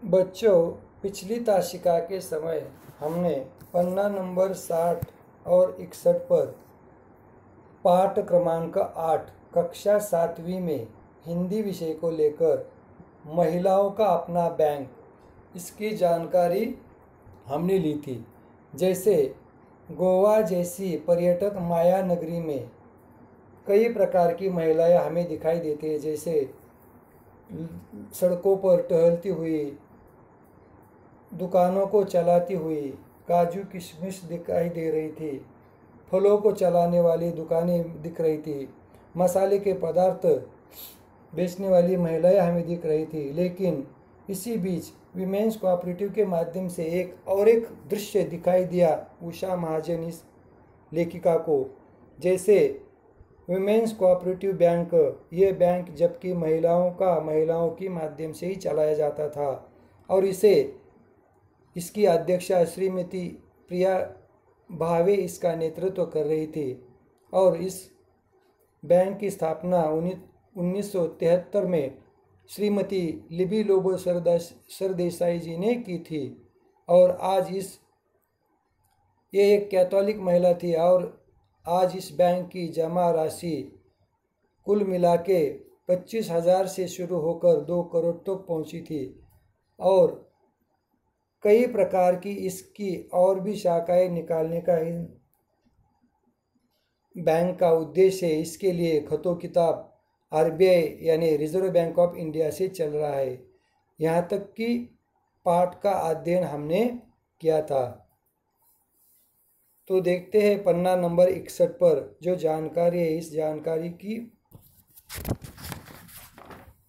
बच्चों, पिछली ताशिका के समय हमने पन्ना नंबर 60 और 61 पर पाठ क्रमांक 8 कक्षा 7वीं में हिंदी विषय को लेकर महिलाओं का अपना बैंक, इसकी जानकारी हमने ली थी। जैसे गोवा जैसी पर्यटक माया नगरी में कई प्रकार की महिलाएं हमें दिखाई देती है। जैसे सड़कों पर टहलती हुई, दुकानों को चलाती हुई, काजू किशमिश दिखाई दे रही थी, फलों को चलाने वाली दुकानें दिख रही थी, मसाले के पदार्थ बेचने वाली महिलाएं हमें दिख रही थी। लेकिन इसी बीच विमेंस कोऑपरेटिव के माध्यम से एक दृश्य दिखाई दिया उषा महाजन इस लेखिका को। जैसे विमेंस कोऑपरेटिव बैंक, ये बैंक जबकि महिलाओं की माध्यम से ही चलाया जाता था और इसकी अध्यक्षा श्रीमती प्रिया भावे इसका नेतृत्व कर रही थी और इस बैंक की स्थापना 1973 में श्रीमती लिबी लोबो सरदेसाई जी ने की थी। और आज ये एक कैथोलिक महिला थी और आज इस बैंक की जमा राशि कुल मिला के 25,000 से शुरू होकर 2 करोड़ तक पहुंची थी और कई प्रकार की इसकी और भी शाखाएं निकालने का बैंक का उद्देश्य है। इसके लिए खतो किताब आरबीआई यानी रिजर्व बैंक ऑफ इंडिया से चल रहा है। यहाँ तक कि पाठ का अध्ययन हमने किया था। तो देखते हैं पन्ना नंबर 61 पर जो जानकारी है। इस जानकारी की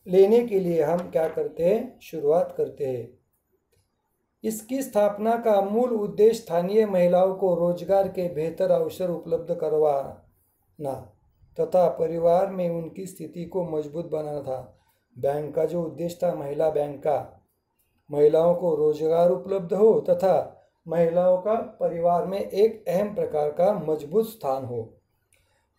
लेने के लिए हम क्या करते हैं, शुरुआत करते हैं। इसकी स्थापना का मूल उद्देश्य स्थानीय महिलाओं को रोजगार के बेहतर अवसर उपलब्ध करवाना तथा परिवार में उनकी स्थिति को मजबूत बनाना था। बैंक का जो उद्देश्य था महिला बैंक का, महिलाओं को रोजगार उपलब्ध हो तथा महिलाओं का परिवार में एक अहम प्रकार का मजबूत स्थान हो।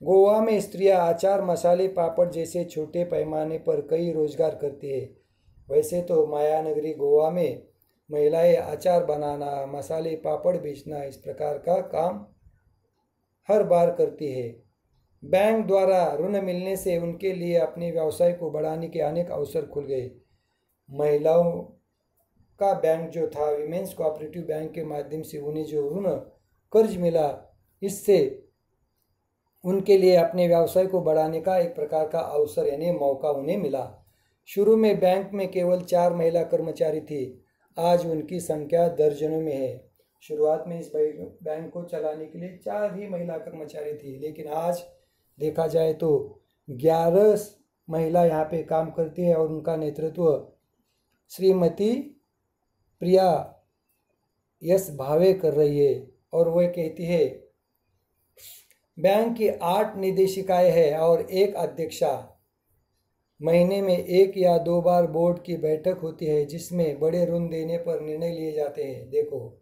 गोवा में स्त्रियां अचार, मसाले, पापड़ जैसे छोटे पैमाने पर कई रोजगार करती है। वैसे तो माया नगरी गोवा में महिलाएं अचार बनाना, मसाले, पापड़ बेचना इस प्रकार का काम हर बार करती है। बैंक द्वारा ऋण मिलने से उनके लिए अपने व्यवसाय को बढ़ाने के अनेक अवसर खुल गए। महिलाओं का बैंक जो था विमेंस कोऑपरेटिव बैंक के माध्यम से उन्हें जो ऋण कर्ज मिला, इससे उनके लिए अपने व्यवसाय को बढ़ाने का एक प्रकार का अवसर यानी मौका उन्हें मिला। शुरू में बैंक में केवल 4 महिला कर्मचारी थी, आज उनकी संख्या दर्जनों में है। शुरुआत में इस बैंक को चलाने के लिए 4 ही महिला कर्मचारी थी, लेकिन आज देखा जाए तो 11 महिला यहाँ पे काम करती है और उनका नेतृत्व श्रीमती प्रिया यस भावे कर रही है। और वह कहती है बैंक की 8 निदेशिकाएं हैं और एक अध्यक्षा। महीने में 1 या 2 बार बोर्ड की बैठक होती है जिसमें बड़े ऋण देने पर निर्णय लिए जाते हैं। देखो,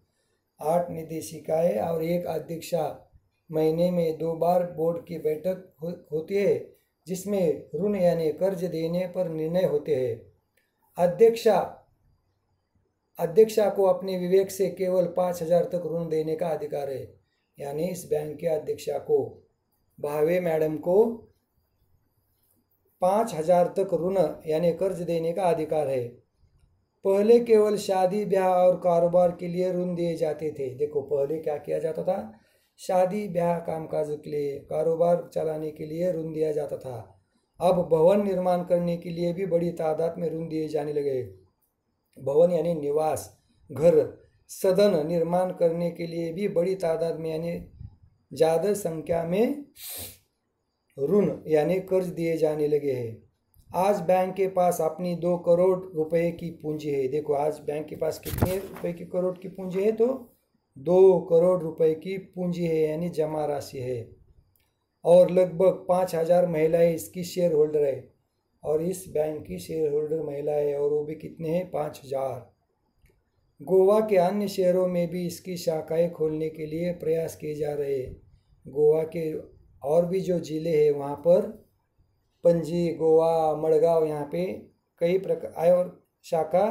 8 निदेशिकाएं और एक अध्यक्षा, महीने में 2 बार बोर्ड की बैठक होती है जिसमें ऋण यानी कर्ज देने पर निर्णय होते हैं। अध्यक्षा को अपने विवेक से केवल 5,000 तक ऋण देने का अधिकार है। यानी इस बैंक के अध्यक्षा को, भावे मैडम को 5,000 तक ऋण यानी कर्ज देने का अधिकार है। पहले केवल शादी, ब्याह और कारोबार के लिए ऋण दिए जाते थे। देखो, पहले क्या किया जाता था, शादी, ब्याह, कामकाज के लिए, कारोबार चलाने के लिए ऋण दिया जाता था। अब भवन निर्माण करने के लिए भी बड़ी तादाद में ऋण दिए जाने लगे। भवन यानी निवास, घर, सदन निर्माण करने के लिए भी बड़ी तादाद में यानी ज़्यादा संख्या में ऋण यानी कर्ज दिए जाने लगे हैं। आज बैंक के पास अपनी 2 करोड़ रुपए की पूंजी है। देखो, आज बैंक के पास कितने रुपए की करोड़ की पूंजी है, तो 2 करोड़ रुपए की पूंजी है यानी जमा राशि है। और लगभग 5,000 महिलाएं इसकी शेयर होल्डर है। और इस बैंक की शेयर होल्डर महिलाएं है और वो भी कितने हैं, 5,000। गोवा के अन्य शहरों में भी इसकी शाखाएं खोलने के लिए प्रयास किए जा रहे हैं। गोवा के और भी जो ज़िले हैं वहाँ पर पणजी, गोवा, मडगांव, यहाँ पे कई प्रकार और शाखा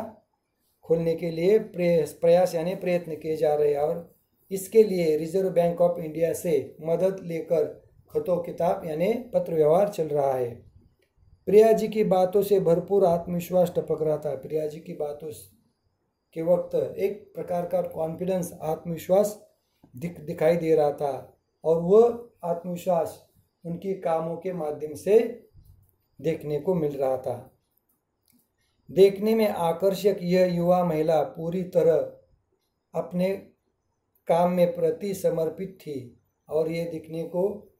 खोलने के लिए प्रयास यानी प्रयत्न किए जा रहे हैं और इसके लिए रिजर्व बैंक ऑफ इंडिया से मदद लेकर खतो किताब यानी पत्र व्यवहार चल रहा है। प्रिया जी की बातों से भरपूर आत्मविश्वास टपक रहा था। प्रिया जी की बातों के वक्त एक प्रकार का कॉन्फिडेंस, आत्मविश्वास दिखाई दे रहा था और वह आत्मविश्वास उनकी कामों के माध्यम से देखने को मिल रहा था। देखने में आकर्षक यह युवा महिला पूरी तरह अपने काम में प्रति समर्पित थी और ये दिखने को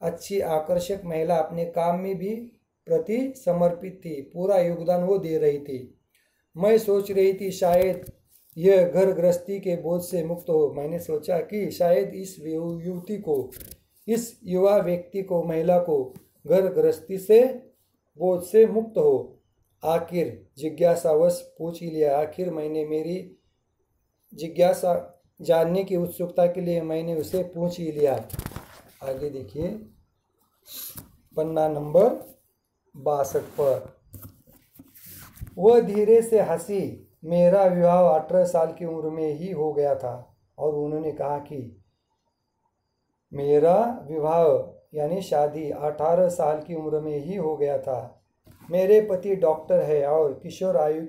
अच्छी आकर्षक महिला अपने काम में भी प्रति समर्पित थी, पूरा योगदान वो दे रही थी। मैं सोच रही थी शायद यह घर गृहस्थी के बोझ से मुक्त हो। मैंने सोचा कि शायद इस युवती को, इस युवा व्यक्ति को, महिला को घर गृहस्थी से बोझ से मुक्त हो। आखिर जिज्ञासावश पूछ ही लिया। आखिर मैंने मेरी जिज्ञासा जानने की उत्सुकता के लिए मैंने उसे पूछ ही लिया। आगे देखिए पन्ना नंबर 62 पर। वह धीरे से हंसी। मेरा विवाह 18 साल की उम्र में ही हो गया था और उन्होंने कहा कि मेरा विवाह यानी शादी 18 साल की उम्र में ही हो गया था। मेरे पति डॉक्टर है और किशोर आयु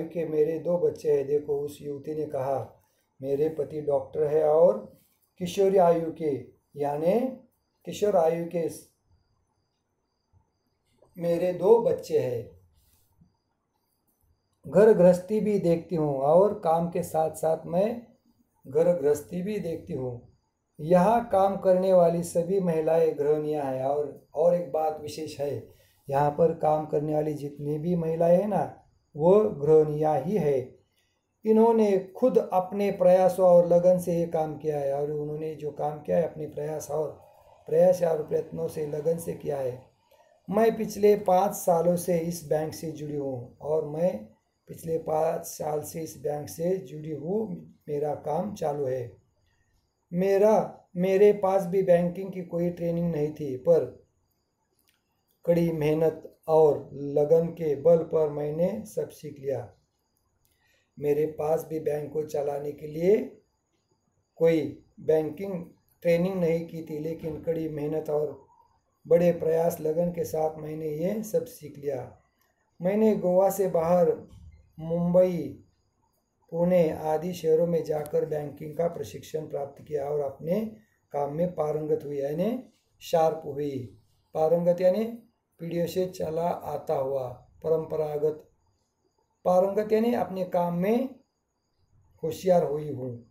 के मेरे 2 बच्चे हैं। देखो, उस युवती ने कहा मेरे पति डॉक्टर है और किशोर आयु के मेरे 2 बच्चे हैं। घर गृहस्थी भी देखती हूँ और काम के साथ साथ मैं घर गृहस्थी भी देखती हूँ। यहाँ काम करने वाली सभी महिलाएं गृहिणियाँ हैं और एक बात विशेष है, यहाँ पर काम करने वाली जितनी भी महिलाएं हैं ना, वो गृहिणियाँ ही है। इन्होंने खुद अपने प्रयासों और लगन से ये काम किया है और उन्होंने जो काम किया है अपने प्रयास और प्रयत्नों से, लगन से किया है। मैं पिछले 5 सालों से इस बैंक से जुड़ी हूँ और मैं पिछले 5 साल से इस बैंक से जुड़ी हूँ। मेरा काम चालू है। मेरे पास भी बैंकिंग की कोई ट्रेनिंग नहीं थी, पर कड़ी मेहनत और लगन के बल पर मैंने सब सीख लिया। मेरे पास भी बैंक को चलाने के लिए कोई बैंकिंग ट्रेनिंग नहीं की थी, लेकिन कड़ी मेहनत और बड़े प्रयास लगन के साथ मैंने ये सब सीख लिया। मैंने गोवा से बाहर मुंबई, पुणे आदि शहरों में जाकर बैंकिंग का प्रशिक्षण प्राप्त किया और अपने काम में पारंगत हुई यानी शार्प हुई। पारंगत यानी पीढ़ियों से चला आता हुआ, परंपरागत। पारंगत यानी अपने काम में होशियार हुई हूँ।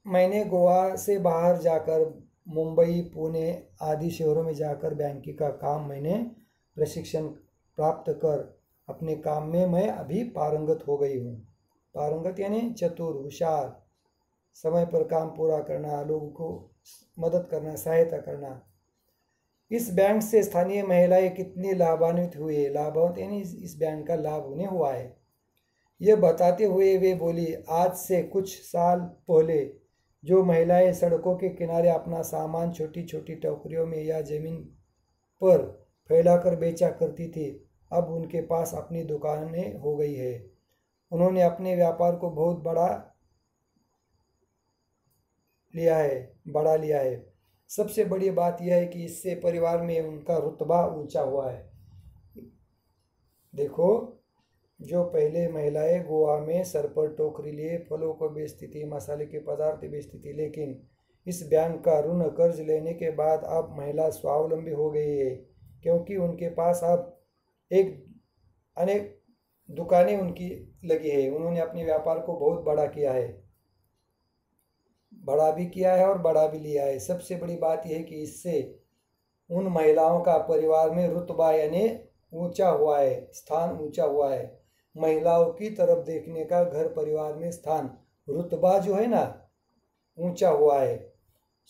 मैंने गोवा से बाहर जाकर मुंबई, पुणे आदि शहरों में जाकर बैंकिंग का काम मैंने प्रशिक्षण प्राप्त कर अपने काम में मैं अभी पारंगत हो गई हूँ। पारंगत यानी चतुर, होशियार, समय पर काम पूरा करना, लोगों को मदद करना, सहायता करना। इस बैंक से स्थानीय महिलाएं कितनी लाभान्वित हुई। लाभान्वित यानी इस बैंक का लाभ उन्हें हुआ है। यह बताते हुए वे बोली, आज से कुछ साल पहले जो महिलाएं सड़कों के किनारे अपना सामान छोटी छोटी टोकरियों में या जमीन पर फैलाकर बेचा करती थी, अब उनके पास अपनी दुकानें हो गई है। उन्होंने अपने व्यापार को बहुत बढ़ा लिया है। सबसे बड़ी बात यह है कि इससे परिवार में उनका रुतबा ऊंचा हुआ है। देखो, जो पहले महिलाएं गोवा में सर पर टोकरी लिए फलों को बेचती थी, मसाले के पदार्थ बेचती थी, लेकिन इस बैंक का ऋण कर्ज लेने के बाद अब महिला स्वावलंबी हो गई है, क्योंकि उनके पास अब अनेक दुकानें उनकी लगी है। उन्होंने अपने व्यापार को बहुत बड़ा किया है, बड़ा भी किया है और बड़ा भी लिया है। सबसे बड़ी बात यह है कि इससे उन महिलाओं का परिवार में रुतबा यानी ऊंचा हुआ है, स्थान ऊंचा हुआ है। महिलाओं की तरफ देखने का घर परिवार में स्थान, रुतबा जो है ना, ऊंचा हुआ है।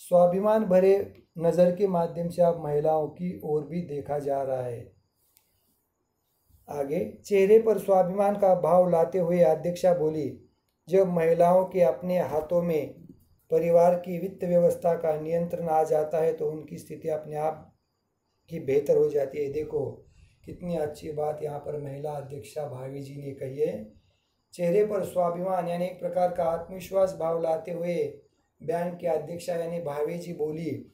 स्वाभिमान भरे नज़र के माध्यम से अब महिलाओं की ओर भी देखा जा रहा है। आगे, चेहरे पर स्वाभिमान का भाव लाते हुए अध्यक्षा बोली, जब महिलाओं के अपने हाथों में परिवार की वित्त व्यवस्था का नियंत्रण आ जाता है तो उनकी स्थिति अपने आप ही बेहतर हो जाती है। देखो कितनी अच्छी बात यहाँ पर महिला अध्यक्षा भावी जी ने कही है। चेहरे पर स्वाभिमान यानी एक प्रकार का आत्मविश्वास भाव लाते हुए बैंक की अध्यक्षा यानी भावी जी बोली,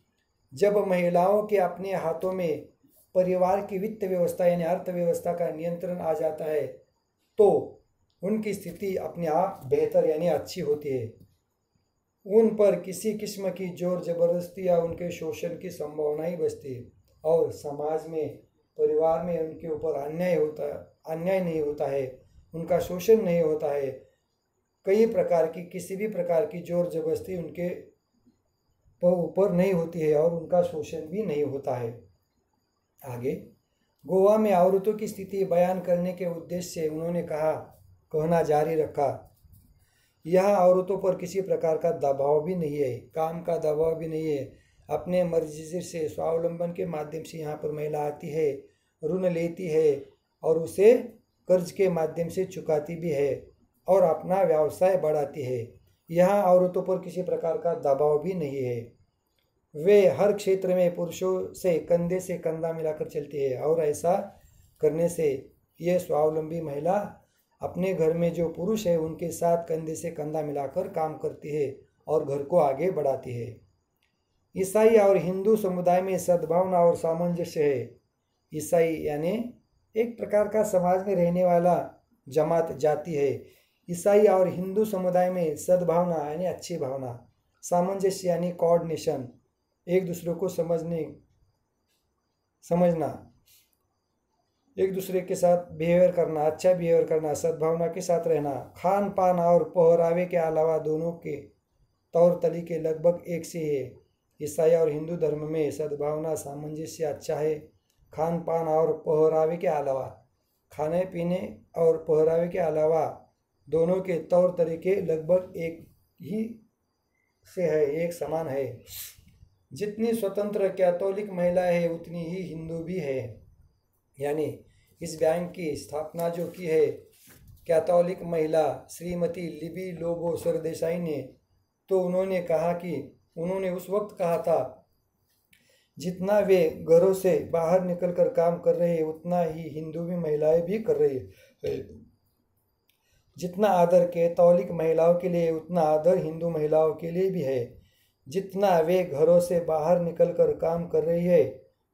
जब महिलाओं के अपने हाथों में परिवार की वित्त व्यवस्था यानी अर्थव्यवस्था का नियंत्रण आ जाता है तो उनकी स्थिति अपने आप बेहतर यानी अच्छी होती है। उन पर किसी किस्म की जोर जबरदस्ती या उनके शोषण की संभावना ही बचती है और समाज में परिवार में उनके ऊपर अन्याय नहीं होता है, उनका शोषण नहीं होता है, कई प्रकार की किसी भी प्रकार की जोर जबरदस्ती उनके ऊपर नहीं होती है और उनका शोषण भी नहीं होता है। आगे गोवा में औरतों की स्थिति बयान करने के उद्देश्य से उन्होंने कहना जारी रखा, यहाँ औरतों पर किसी प्रकार का दबाव भी नहीं है, काम का दबाव भी नहीं है। अपने मर्जी से स्वावलंबन के माध्यम से यहाँ पर महिला आती है, ऋण लेती है और उसे कर्ज के माध्यम से चुकाती भी है और अपना व्यवसाय बढ़ाती है। यहाँ औरतों पर किसी प्रकार का दबाव भी नहीं है। वे हर क्षेत्र में पुरुषों से कंधा मिलाकर चलती है और ऐसा करने से ये स्वावलंबी महिला अपने घर में जो पुरुष है उनके साथ कंधे से कंधा मिलाकर काम करती है और घर को आगे बढ़ाती है। ईसाई और हिंदू समुदाय में सद्भावना और सामंजस्य है। ईसाई यानी एक प्रकार का समाज में रहने वाला जमात जाति है। ईसाई और हिंदू समुदाय में सद्भावना यानी अच्छी भावना, सामंजस्य यानी कोऑर्डिनेशन, एक दूसरे को समझना, एक दूसरे के साथ बिहेवियर करना, अच्छा बिहेवियर करना, सद्भावना के साथ रहना, खान पान और पहरावे के अलावा दोनों के तौर तरीके लगभग एक से है। ईसाई और हिंदू धर्म में सद्भावना सामंजस्य अच्छा है। खान पान और पहरावे के अलावा, खाने पीने और पहरावे के अलावा दोनों के तौर तरीके लगभग एक ही से है, एक समान है। जितनी स्वतंत्र कैथोलिक महिला है उतनी ही हिंदू भी है। यानी इस बैंक की स्थापना जो की है कैथोलिक महिला श्रीमती लिबी लोबो सरदेसाई ने, तो उन्होंने कहा कि उन्होंने उस वक्त कहा था जितना वे घरों से बाहर निकलकर काम कर रहे हैं उतना ही हिंदू भी महिलाएं भी कर रही है। जितना आदर कैथोलिक महिलाओं के लिए उतना आदर हिंदू महिलाओं के लिए भी है। जितना वे घरों से बाहर निकलकर काम कर रही है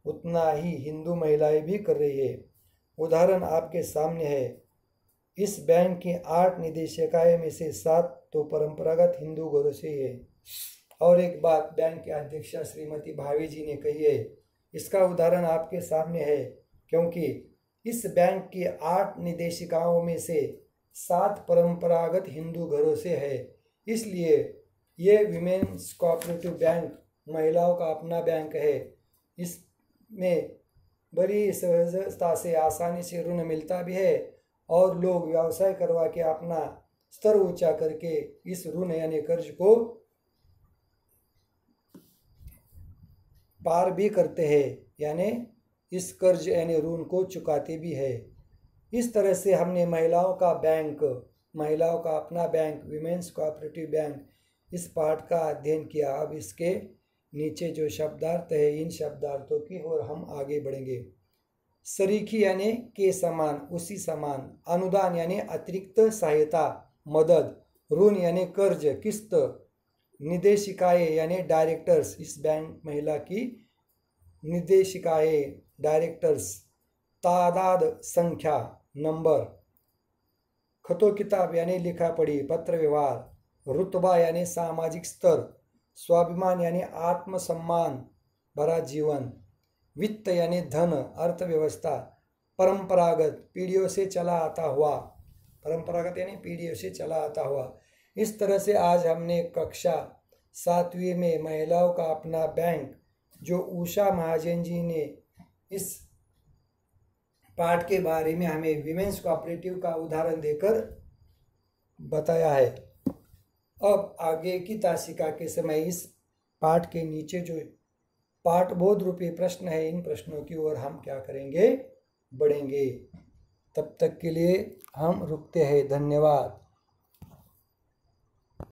उतना ही हिंदू महिलाएं भी कर रही है। उदाहरण आपके सामने है। इस बैंक की 8 निदेशिकाएं में से 7 तो परंपरागत हिंदू घरों से है। और एक बात बैंक की अध्यक्षा श्रीमती भावी जी ने कही है, इसका उदाहरण आपके सामने है, क्योंकि इस बैंक की 8 निदेशिकाओं में से 7 परंपरागत हिंदू घरों से है। इसलिए ये विमेन्स कोऑपरेटिव बैंक महिलाओं का अपना बैंक है। इसमें बड़ी सहजता से आसानी से ऋण मिलता भी है और लोग व्यवसाय करवा के अपना स्तर ऊंचा करके इस ऋण यानी कर्ज को पार भी करते हैं, यानी इस कर्ज यानी ऋण को चुकाते भी है। इस तरह से हमने महिलाओं का बैंक, महिलाओं का अपना बैंक, विमेन्स कोऑपरेटिव बैंक, इस पाठ का अध्ययन किया। अब इसके नीचे जो शब्दार्थ है इन शब्दार्थों की ओर हम आगे बढ़ेंगे। सरीखी यानी के समान, उसी समान। अनुदान यानी अतिरिक्त सहायता, मदद। ऋण यानी कर्ज, किस्त। निदेशिकाएं यानी डायरेक्टर्स, इस बैंक महिला की निदेशिकाएं डायरेक्टर्स। तादाद संख्या, नंबर। खतो किताब यानी लिखा पढ़ी, पत्र व्यवहार। रुतबा यानी सामाजिक स्तर। स्वाभिमान यानी आत्मसम्मान भरा जीवन। वित्त यानी धन, अर्थव्यवस्था। परंपरागत, पीढ़ियों से चला आता हुआ। परंपरागत यानी पीढ़ियों से चला आता हुआ। इस तरह से आज हमने कक्षा 7वीं में महिलाओं का अपना बैंक, जो उषा महाजन जी ने इस पाठ के बारे में हमें विमेन्स कोऑपरेटिव का उदाहरण देकर बताया है। अब आगे की तासिका के समय इस पाठ के नीचे जो पाठबोध रूपी प्रश्न है, इन प्रश्नों की ओर हम क्या करेंगे, बढ़ेंगे। तब तक के लिए हम रुकते हैं। धन्यवाद।